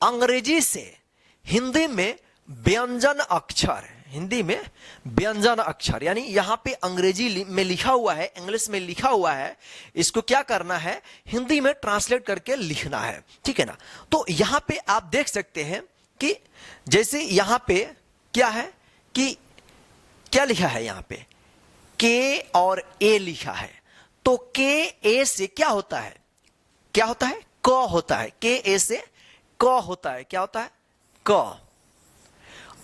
अंग्रेजी से हिंदी में व्यंजन अक्षर, हिंदी में व्यंजन अक्षर, यानी यहां पे अंग्रेजी में लिखा हुआ है, इंग्लिश में लिखा हुआ है, इसको क्या करना है, हिंदी में ट्रांसलेट करके लिखना है, ठीक है ना। तो यहां पे आप देख सकते हैं कि जैसे यहां पे क्या है कि क्या लिखा है, यहां पे के और ए लिखा है, तो के ए से क्या होता है, क्या होता है, क होता है, के ए से क होता है, क्या होता है, क।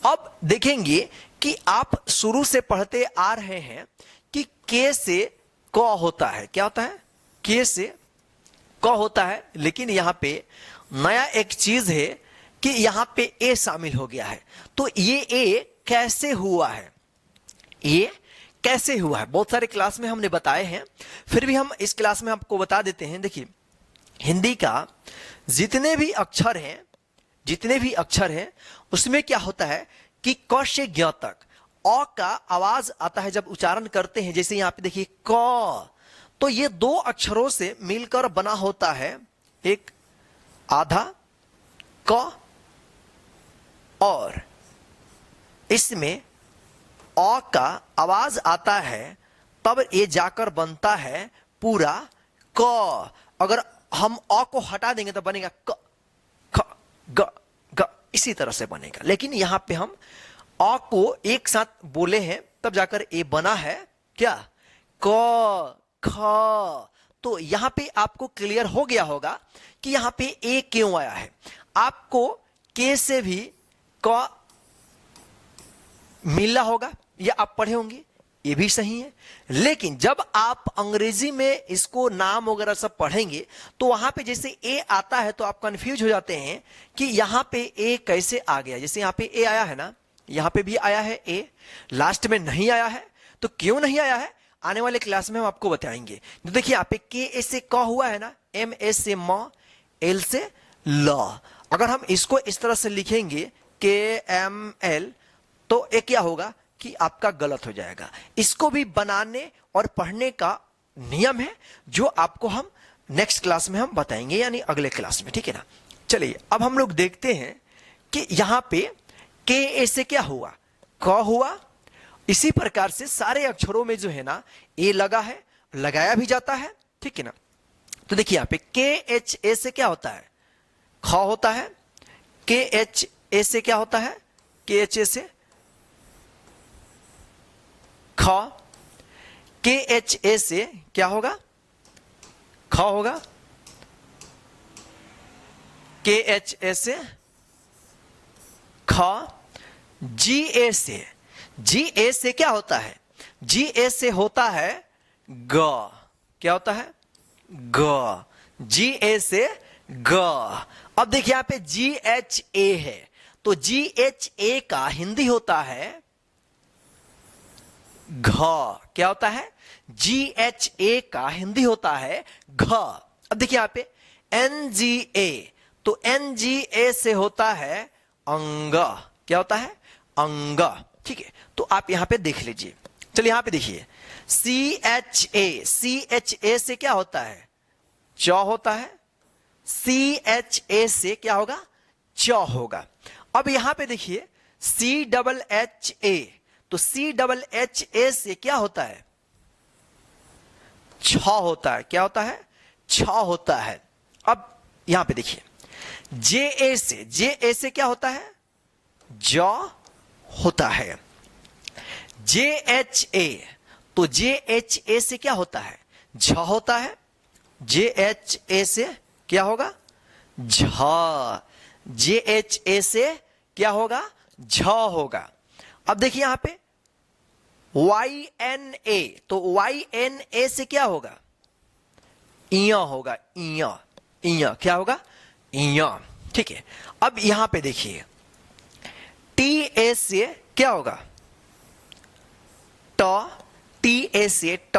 अब देखेंगे कि आप शुरू से पढ़ते आ रहे हैं कि के से क होता है, क्या होता है, के से क होता है, लेकिन यहां पे नया एक चीज है कि यहां पे ए शामिल हो गया है। तो ये ए कैसे हुआ है, ये कैसे हुआ है, बहुत सारे क्लास में हमने बताए हैं, फिर भी हम इस क्लास में आपको बता देते हैं। देखिए, हिंदी का जितने भी अक्षर हैं, जितने भी अक्षर हैं, उसमें क्या होता है कि क से ज्ञ तक अ का आवाज आता है जब उच्चारण करते हैं। जैसे यहां पे देखिए क, तो ये दो अक्षरों से मिलकर बना होता है एक आधा क, और इसमें अ का आवाज आता है, तब ये जाकर बनता है पूरा क। अगर हम अ को हटा देंगे तो बनेगा क, ख, ग, ग, इसी तरह से बनेगा। लेकिन यहां पे हम अ को एक साथ बोले हैं, तब जाकर ए बना है क्या, क, ख। तो यहां पे आपको क्लियर हो गया होगा कि यहां पे ए क्यों आया है। आपको के से भी क मिला होगा या आप पढ़े होंगे, ये भी सही है। लेकिन जब आप अंग्रेजी में इसको नाम वगैरह सब पढ़ेंगे तो वहां पे जैसे ए आता है तो आप कंफ्यूज हो जाते हैं कि यहां पे ए कैसे आ गया। जैसे यहां पे ए आया है ना, यहां पे भी आया है ए, लास्ट में नहीं आया है, तो क्यों नहीं आया है आने वाले क्लास में हम आपको बताएंगे। तो देखिए यहाँ पे के ए से क हुआ है ना, एम ए से म, एल से ल। अगर हम इसको इस तरह से लिखेंगे के एम एल, तो ये क्या होगा कि आपका गलत हो जाएगा। इसको भी बनाने और पढ़ने का नियम है, जो आपको हम नेक्स्ट क्लास में हम बताएंगे, यानी अगले क्लास में, ठीक है ना। चलिए अब हम लोग देखते हैं कि यहां पे के ए से क्या हुआ, क हुआ। इसी प्रकार से सारे अक्षरों में जो है ना ए लगा है, लगाया भी जाता है, ठीक है ना। तो देखिए यहां पे के एच ए से क्या होता है, ख होता है। के एच ए से क्या होता है, के एच ए से ख। के एच ए से क्या होगा, ख होगा। के एच ए से ख। जी ए से, जी ए से क्या होता है, जी ए से होता है ग, क्या होता है, ग। जी ए से ग। अब देखिए यहां पे जी एच ए है, तो जी एच ए का हिंदी होता है घ, क्या होता है, जी एच ए का हिंदी होता है घ। अब देखिए यहां पे एन जी ए, तो एन जी ए से होता है अंग, क्या होता है, अंग, ठीक है। तो आप यहां पे देख लीजिए। चलिए यहां पे देखिए C H A, C H A से क्या होता है, च होता है। सी एच ए से क्या होगा, च होगा। अब यहां पे देखिए सी डबल एच ए, तो सी डबल एच ए से क्या होता है, छ होता है, क्या होता है, छ होता है। अब यहां पे देखिए जे ए से, जे ए से क्या होता है, ज होता है। जे एच ए, तो जे एच ए से क्या होता है, झ होता है। जे एच ए से क्या होगा, झ। जे एच ए से क्या होगा, झ होगा। अब देखिए यहां पे वाई एन ए, तो वाई एन ए से क्या होगा, इय होगा, इय, इय क्या होगा, इय, ठीक है। अब यहां पे देखिए टी ए से क्या होगा, ट, टी ए से ट।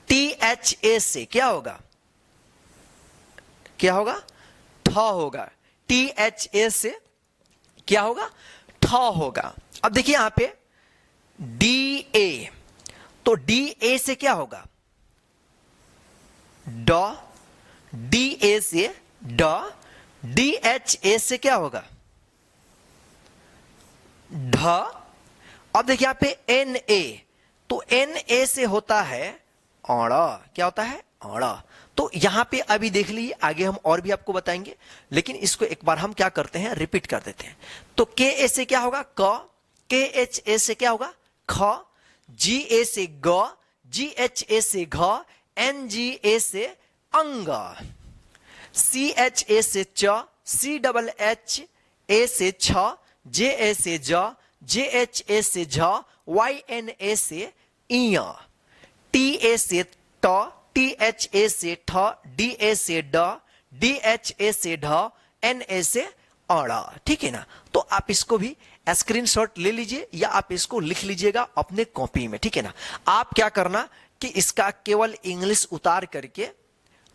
टी एच ए से क्या होगा, क्या होगा, ठ होगा। टी एच ए से क्या होगा, ठ होगा। अब देखिए यहां पे डी ए, तो डी ए से क्या होगा, ड। डी ए से ड, डी एच ए से क्या होगा, ढ। अब देखिए यहां पे एन ए, तो एन ए से होता है औड़ा, क्या होता है, औड़ा। तो यहां पे अभी देख लीजिए, आगे हम और भी आपको बताएंगे, लेकिन इसको एक बार हम क्या करते हैं, रिपीट कर देते हैं। तो के ए से क्या होगा, क, के एच ए से क्या होगा, ख, जी ए से ग, जी एच ए से घ, एन जी ए से अंग, सी एच ए से च, सी डबल एच ए से छ, जे ए से ज, जे एच ए से झ, वाई एन ए से इय, टी ए से ट, टी एच ए से ठ, डी ए से ड, डी एच ए से ढ, एन ए से अड़ा। ठीक है ना। तो आप इसको भी स्क्रीनशॉट ले लीजिए या आप इसको लिख लीजिएगा अपने कॉपी में। ठीक है ना। आप क्या करना कि इसका केवल इंग्लिश उतार करके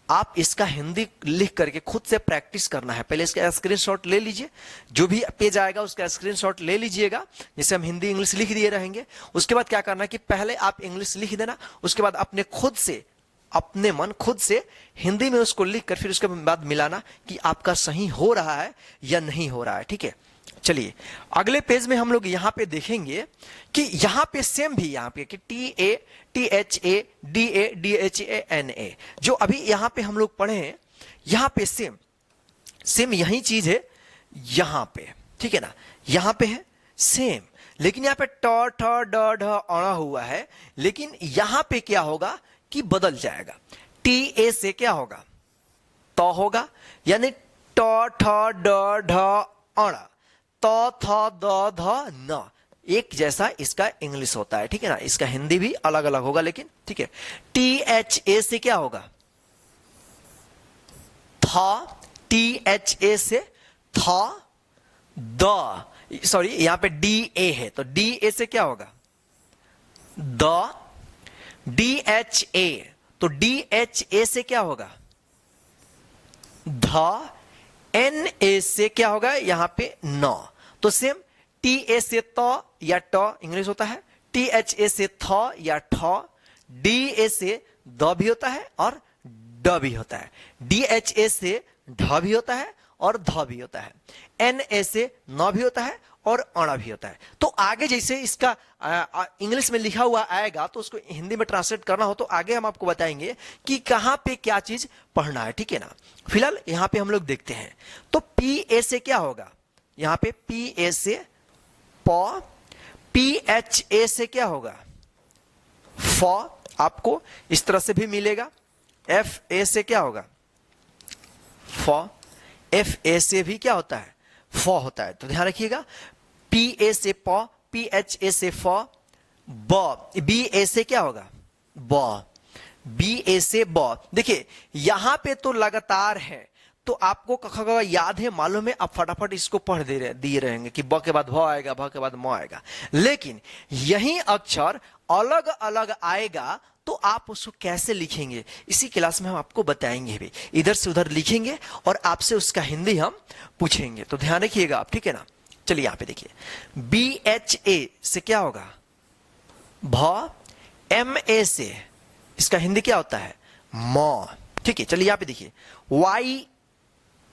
आप इसका हिंदी लिख करके खुद से प्रैक्टिस करना है। पहले इसका स्क्रीनशॉट ले लीजिए, जो भी पेज आएगा उसका स्क्रीनशॉट ले लीजिएगा, जैसे हम हिंदी इंग्लिश लिख दिए रहेंगे। उसके बाद क्या करना है कि पहले आप इंग्लिश लिख देना, उसके बाद अपने खुद से, अपने मन खुद से हिंदी में उसको लिख कर फिर उसके बाद मिलाना कि आपका सही हो रहा है या नहीं हो रहा है। ठीक है। चलिए अगले पेज में हम लोग यहां पे देखेंगे कि यहां पे सेम भी यहां पे कि T A, T H A, D A, D H A, N A, जो अभी यहां पे हम लोग पढ़े हैं, यहां पे सेम सेम यही चीज है यहां पे। ठीक है ना। यहां पे है सेम, लेकिन यहां पे ट, ठ, ड, ढ अड़ा हुआ है, लेकिन यहां पे क्या होगा कि बदल जाएगा। टी ए से क्या होगा, त होगा, यानी ट, ठ, ड, ढ अड़ा, त, थ, द, ध, न, एक जैसा इसका इंग्लिश होता है। ठीक है ना। इसका हिंदी भी अलग अलग होगा, लेकिन ठीक है। टी एच ए से क्या होगा, था, टी एच ए से था, द, सॉरी यहां पे डी ए है, तो डी ए से क्या होगा, द, डी एच ए, तो डी एच ए से क्या होगा, ध, एन ए से क्या होगा यहां पे न। तो सेम टी ए से त या ट इंग्लिश होता है, टी एच ए से थ या ठ, डी ए से द भी होता है और ड भी होता है, डी एच ए से ढ भी होता है और ध भी होता है, एन ए से न भी होता है और अणा भी होता है। तो आगे जैसे इसका इंग्लिश में लिखा हुआ आएगा तो उसको हिंदी में ट्रांसलेट करना हो तो आगे हम आपको बताएंगे कि कहां पे क्या चीज पढ़ना है। ठीक है ना। फिलहाल यहां पे हम लोग देखते हैं। तो पी ए से क्या होगा, यहां पे पी ए से प, पी एच ए से क्या होगा, फ, आपको इस तरह से भी मिलेगा। एफ ए से क्या होगा, फ, एफ ए से भी क्या होता है, फ होता है। तो ध्यान रखिएगा, पी ए से प, पी एच ए से फ, ब, बी ए से क्या होगा, ब, बी ए से ब। देखिए यहां पे तो लगातार है, तो आपको क ख याद है, मालूम है, आप फटाफट इसको पढ़ दिए रहेंगे कि ब के बाद भ आएगा, भ के बाद म आएगा। लेकिन यही अक्षर अलग अलग आएगा तो आप उसको कैसे लिखेंगे इसी क्लास में हम आपको बताएंगे भी। इधर से उधर लिखेंगे और आपसे उसका हिंदी हम पूछेंगे, तो ध्यान रखिएगा आप। ठीक है ना। चलिए यहां पे देखिए, बी एच ए से क्या होगा, भ, एम ए से इसका हिंदी क्या होता है, म। ठीक है। चलिए यहां पे देखिए, वाई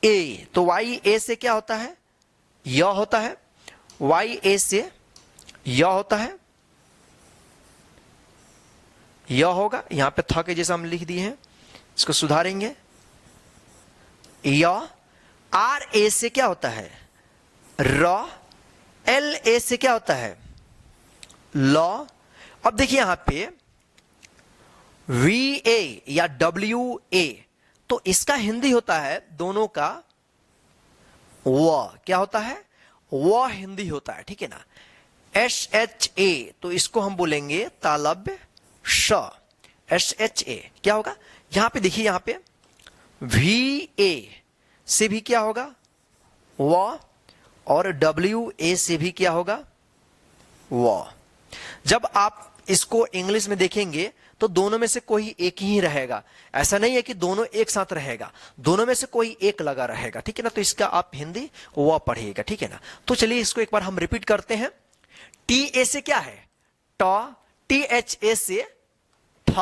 ए, तो वाई ए से क्या होता है, य होता है, वाई ए से य होता है, यह होगा, यहां पे था के जैसा हम लिख दिए हैं, इसको सुधारेंगे। या आर ए से क्या होता है, र, एल ए से क्या होता है, ल। अब देखिए यहां पे वी ए या डब्ल्यू ए, तो इसका हिंदी होता है दोनों का व, क्या होता है, व हिंदी होता है। ठीक है ना। एस एच ए, तो इसको हम बोलेंगे तालब्य श, एस एच ए क्या होगा, यहां पे देखिए, यहां पे वी ए से भी क्या होगा, व, और डब्ल्यू ए से भी क्या होगा, व। जब आप इसको इंग्लिश में देखेंगे तो दोनों में से कोई एक ही रहेगा, ऐसा नहीं है कि दोनों एक साथ रहेगा, दोनों में से कोई एक लगा रहेगा। ठीक है ना। तो इसका आप हिंदी व पढ़िएगा। ठीक है ना। तो चलिए इसको एक बार हम रिपीट करते हैं। टी ए से क्या है, ट, टी एच ए से ठ,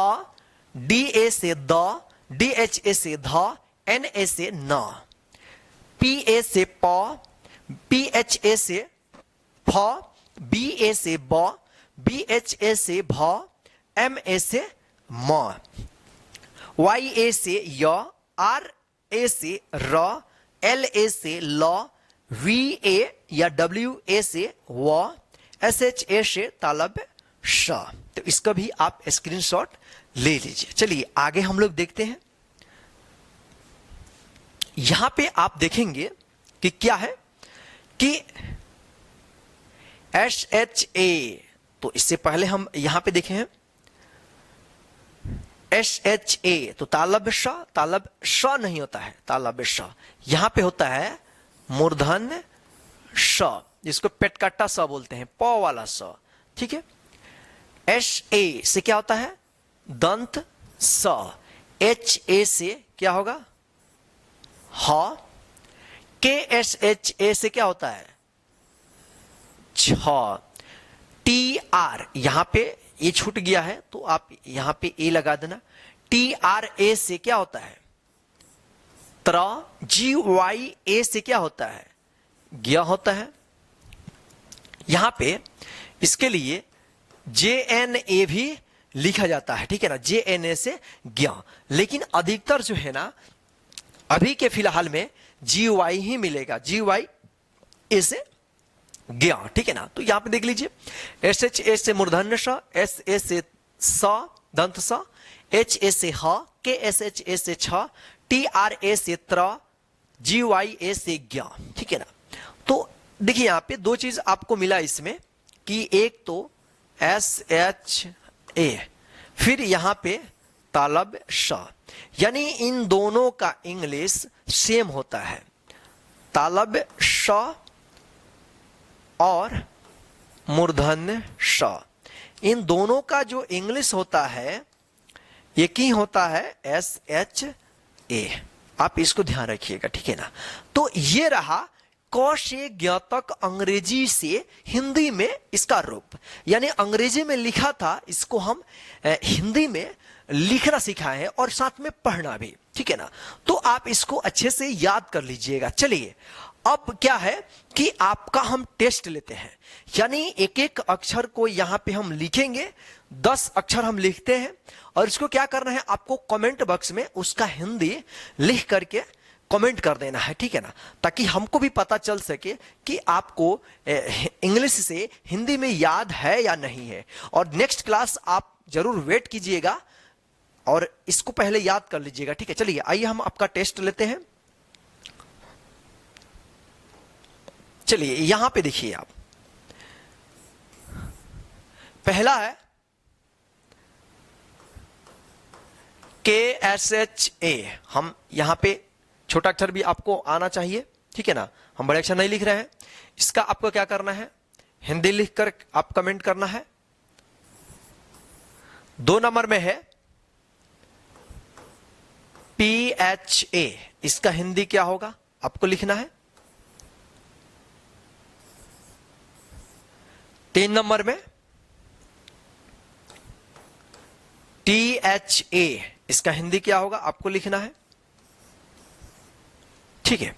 डी ए से द, डी एच ए से ध, एन ए से न। पी ए से पौ, पी एच ए से फौ, बी ए से बौ, बी एच ए से भौ, एम ए से म, वाई ए से य, आर ए से र, एल ए से ल, वी ए या डब्ल्यू ए से व, एस एच ए से तालब श। तो इसका भी आप स्क्रीनशॉट ले लीजिए। चलिए आगे हम लोग देखते हैं। यहां पे आप देखेंगे कि क्या है कि एस एच ए, तो इससे पहले हम यहां पे देखे हैं एस एच ए, तो तालब श नहीं होता है, तालब श यहां पे होता है मूर्धन्य श, जिसको पेटकाटा स बोलते हैं, प वाला स। ठीक है। एस ए से क्या होता है दंत स, एच ए से क्या होगा ह, के एस एच ए से क्या होता है छ, टी आर यहां पे ये छूट गया है तो आप यहां पे ए लगा देना। टी आर ए से क्या होता है त्र, जी वाई ए से क्या होता है ज्ञ होता है। यहां पे इसके लिए जे एन ए भी लिखा जाता है, ठीक है ना, जे एन ए से ज्ञ, लेकिन अधिकतर जो है ना अभी के फिलहाल में जी वाई ही मिलेगा, जी वाई ए से ज्ञ, ठीक है ना। तो यहां पे देख लीजिए एस एच ए से मूर्धन्य स, एस ए से स दंत स, एच ए से ह, के एस एच ए से छ, टी आर ए से त्र, जी वाई ए से ज्ञ, ठीक है ना। तो देखिए यहां पे दो चीज आपको मिला इसमें कि एक तो एस एच ए, फिर यहां पे तालब श, यानी इन दोनों का इंग्लिश सेम होता है। तालब श और मूर्धन्य श, इन दोनों का जो इंग्लिश होता है ये की होता है एस एच ए। आप इसको ध्यान रखिएगा, ठीक है ना। तो ये रहा क से ज्ञ तक अंग्रेजी से हिंदी में इसका रूप, यानी अंग्रेजी में लिखा था इसको हम हिंदी में लिखना सिखाए हैं और साथ में पढ़ना भी, ठीक है ना। तो आप इसको अच्छे से याद कर लीजिएगा। चलिए अब क्या है कि आपका हम टेस्ट लेते हैं, यानी एक एक अक्षर को यहां पे हम लिखेंगे, 10 अक्षर हम लिखते हैं और इसको क्या करना है आपको कमेंट बॉक्स में उसका हिंदी लिख करके कमेंट कर देना है, ठीक है ना, ताकि हमको भी पता चल सके कि आपको इंग्लिश से हिंदी में याद है या नहीं है। और नेक्स्ट क्लास आप जरूर वेट कीजिएगा और इसको पहले याद कर लीजिएगा, ठीक है। चलिए आइए हम आपका टेस्ट लेते हैं। चलिए यहां पे देखिए आप, पहला है के एस एच ए, हम यहां पे छोटा अक्षर भी आपको आना चाहिए, ठीक है ना, हम बड़े अक्षर नहीं लिख रहे हैं। इसका आपको क्या करना है हिंदी लिखकर आप कमेंट करना है। 2 नंबर में है पी एच ए, इसका हिंदी क्या होगा आपको लिखना है। 3 नंबर में टी एच ए, इसका हिंदी क्या होगा आपको लिखना है, ठीक है।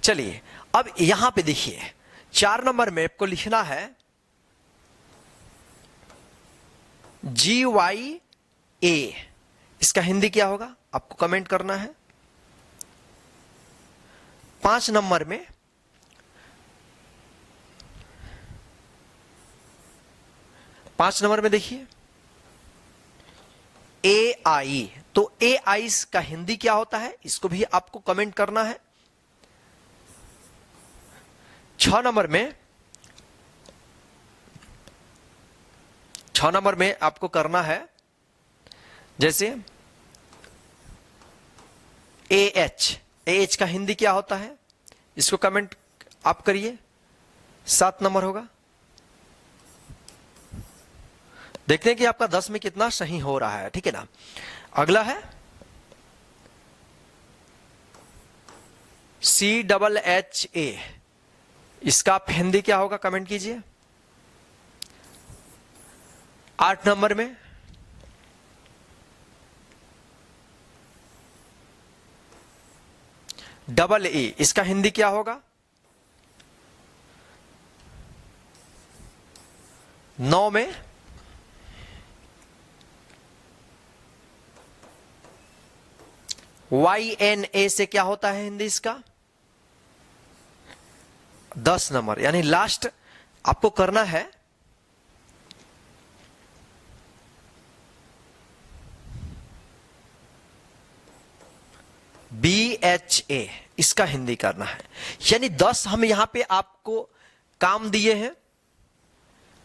चलिए अब यहां पे देखिए 4 नंबर में आपको लिखना है जी वाई ए, इसका हिंदी क्या होगा आपको कमेंट करना है। 5 नंबर में देखिए ए आई, तो ए आई का हिंदी क्या होता है इसको भी आपको कमेंट करना है। 6 नंबर में आपको करना है जैसे ए एच का हिंदी क्या होता है इसको कमेंट आप करिए। 7 नंबर होगा। देखते हैं कि आपका 10 में कितना सही हो रहा है, ठीक है ना। अगला है सी डबल एच ए, इसका आप हिंदी क्या होगा कमेंट कीजिए। 8 नंबर में डबल ए, इसका हिंदी क्या होगा? 9 में YNA से क्या होता है हिंदी इसका? 10 नंबर। यानी लास्ट आपको करना है BHA, इसका हिंदी करना है। यानी 10 हम यहां पे आपको काम दिए हैं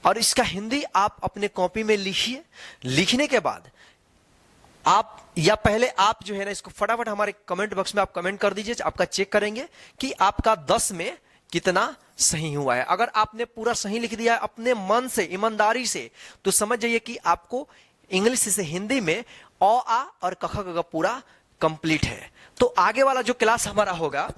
और इसका हिंदी आप अपने कॉपी में लिखिए। लिखने के बाद आप या पहले आप जो है ना इसको फटाफट हमारे कमेंट बॉक्स में आप कमेंट कर दीजिए, आपका चेक करेंगे कि आपका 10 में कितना सही हुआ है। अगर आपने पूरा सही लिख दिया है अपने मन से, ईमानदारी से, तो समझ जाइए कि आपको इंग्लिश से हिंदी में अ आ और क ख ग घ पूरा कंप्लीट है। तो आगे वाला जो क्लास हमारा होगा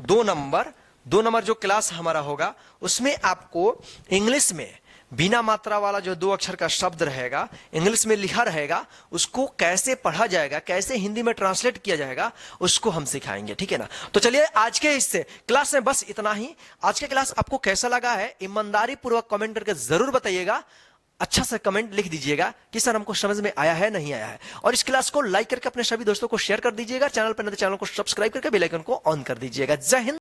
2 नंबर जो क्लास हमारा होगा उसमें आपको इंग्लिश में बिना मात्रा वाला जो 2 अक्षर का शब्द रहेगा, इंग्लिश में लिखा रहेगा, उसको कैसे पढ़ा जाएगा, कैसे हिंदी में ट्रांसलेट किया जाएगा, उसको हम सिखाएंगे। ठीक है ना? तो चलिए आज के इससे क्लास में बस इतना ही। आज के क्लास आपको कैसा लगा है ईमानदारी पूर्वक कमेंट करके जरूर बताइएगा। अच्छा सा कमेंट लिख दीजिएगा कि सर हमको समझ में आया है, नहीं आया है। और इस क्लास को लाइक करके अपने सभी दोस्तों को शेयर कर दीजिएगा। चैनल पर नहीं तो चैनल को सब्सक्राइब करके बेल आइकन को ऑन कर दीजिएगा। जय हिंद।